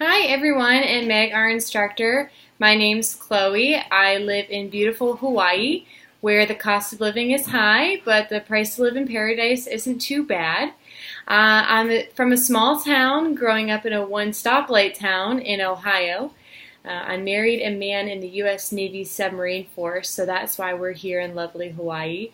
Hi everyone, and Meg, our instructor. My name's Chloe. I live in beautiful Hawaii, where the cost of living is high, but the price to live in paradise isn't too bad. From a small town, growing up in a one-stoplight town in Ohio. I married a man in the U.S. Navy submarine force, so that's why we're here in lovely Hawaii.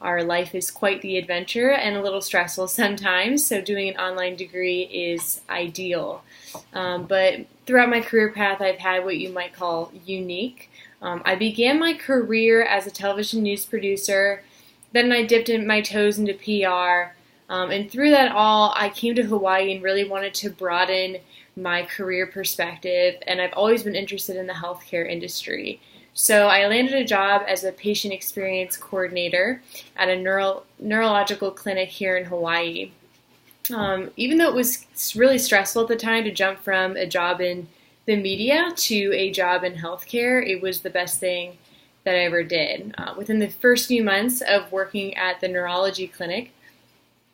Our life is quite the adventure and a little stressful sometimes, so doing an online degree is ideal. But throughout my career path, I've had what you might call unique. I began my career as a television news producer, then I dipped my toes into PR, and through that all, I came to Hawaii and really wanted to broaden my career perspective, and I've always been interested in the healthcare industry. So I landed a job as a patient experience coordinator at a neurological clinic here in Hawaii. Even though it was really stressful at the time to jump from a job in the media to a job in healthcare, it was the best thing that I ever did. Within the first few months of working at the neurology clinic,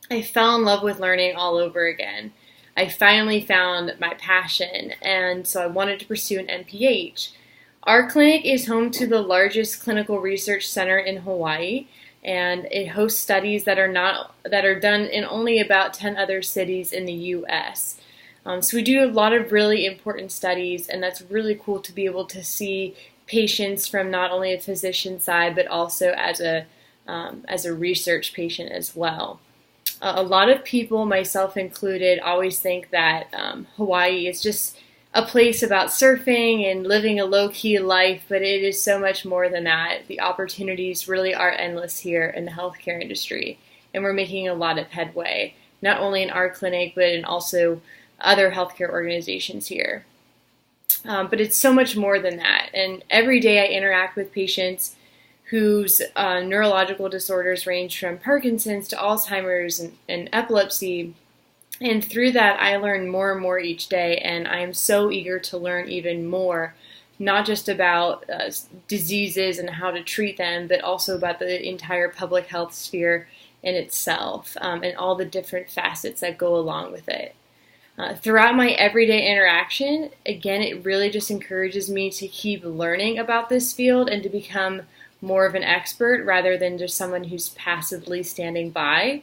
I fell in love with learning all over again. I finally found my passion, and so I wanted to pursue an MPH. Our clinic is home to the largest clinical research center in Hawaii, and it hosts studies that are done in only about 10 other cities in the U.S. So we do a lot of really important studies, and that's really cool to be able to see patients from not only a physician side, but also as a research patient as well. A lot of people, myself included, always think that Hawaii is just a place about surfing and living a low-key life, but it is so much more than that. The opportunities really are endless here in the healthcare industry, and we're making a lot of headway, not only in our clinic, but in also other healthcare organizations here. But it's so much more than that, and every day I interact with patients whose neurological disorders range from Parkinson's to Alzheimer's and epilepsy. And through that, I learn more and more each day, and I am so eager to learn even more, not just about diseases and how to treat them, but also about the entire public health sphere in itself, and all the different facets that go along with it. Throughout my everyday interaction, again, it really just encourages me to keep learning about this field and to become more of an expert rather than just someone who's passively standing by.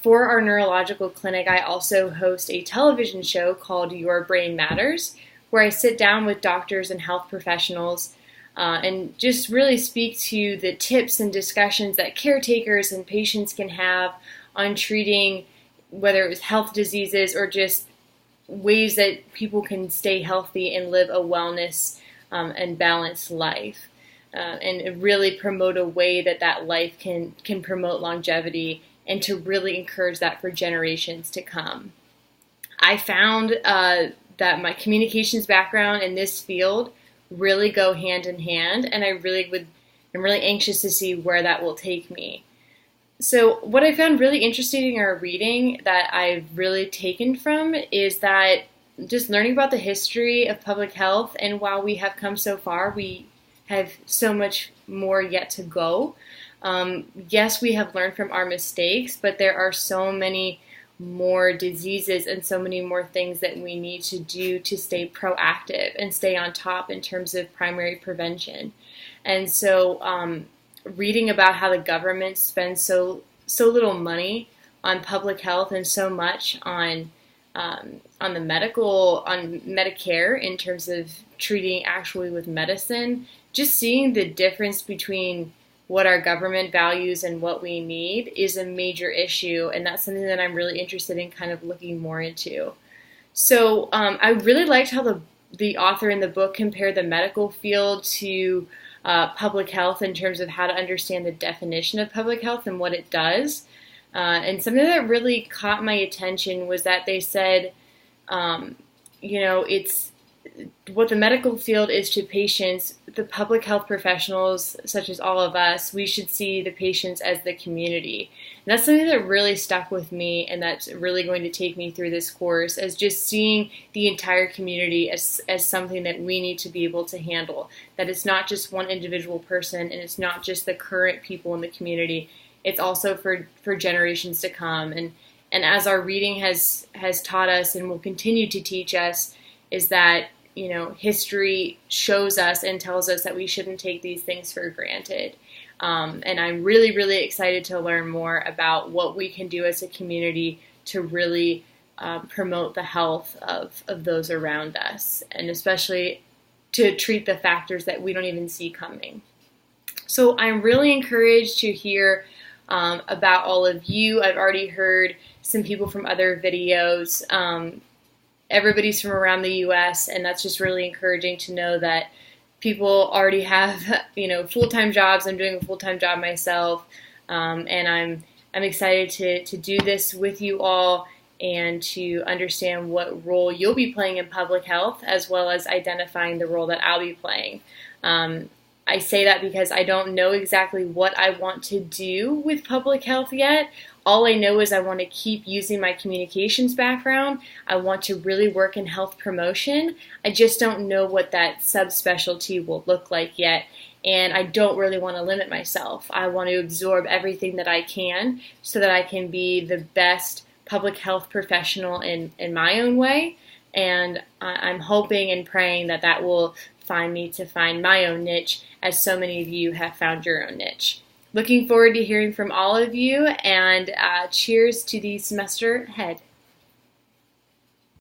For our neurological clinic, I also host a television show called Your Brain Matters, where I sit down with doctors and health professionals and just really speak to the tips and discussions that caretakers and patients can have on treating, whether it was health diseases or just ways that people can stay healthy and live a wellness and balanced life, and really promote a way that life can promote longevity and to really encourage that for generations to come. I found that my communications background in this field really go hand in hand, and I'm really anxious to see where that will take me. So what I found really interesting in our reading that I've really taken from is that just learning about the history of public health, and while we have come so far, we have so much more yet to go. Yes, we have learned from our mistakes, but there are so many more diseases and so many more things that we need to do to stay proactive and stay on top in terms of primary prevention. And so reading about how the government spends so little money on public health and so much on Medicare in terms of treating actually with medicine, just seeing the difference between what our government values and what we need is a major issue, and that's something that I'm really interested in kind of looking more into. So I really liked how the author in the book compared the medical field to public health in terms of how to understand the definition of public health and what it does. And something that really caught my attention was that they said, it's what the medical field is to patients, the public health professionals, such as all of us, we should see the patients as the community. And that's something that really stuck with me, and that's really going to take me through this course, as just seeing the entire community as something that we need to be able to handle. That it's not just one individual person, and it's not just the current people in the community. It's also for generations to come. And And as our reading has taught us and will continue to teach us, is that, you know, history shows us and tells us that we shouldn't take these things for granted. And I'm really, really excited to learn more about what we can do as a community to really promote the health of those around us, and especially to treat the factors that we don't even see coming. So I'm really encouraged to hear about all of you. I've already heard some people from other videos. Everybody's from around the U.S., and that's just really encouraging to know that people already have, you know, full-time jobs. I'm doing a full-time job myself, and I'm excited to do this with you all and to understand what role you'll be playing in public health, as well as identifying the role that I'll be playing. I say that because I don't know exactly what I want to do with public health yet. All I know is I want to keep using my communications background. I want to really work in health promotion. I just don't know what that subspecialty will look like yet. And I don't really want to limit myself. I want to absorb everything that I can so that I can be the best public health professional in my own way. And I'm hoping and praying that that will find me to find my own niche, as so many of you have found your own niche. Looking forward to hearing from all of you, and cheers to the semester ahead.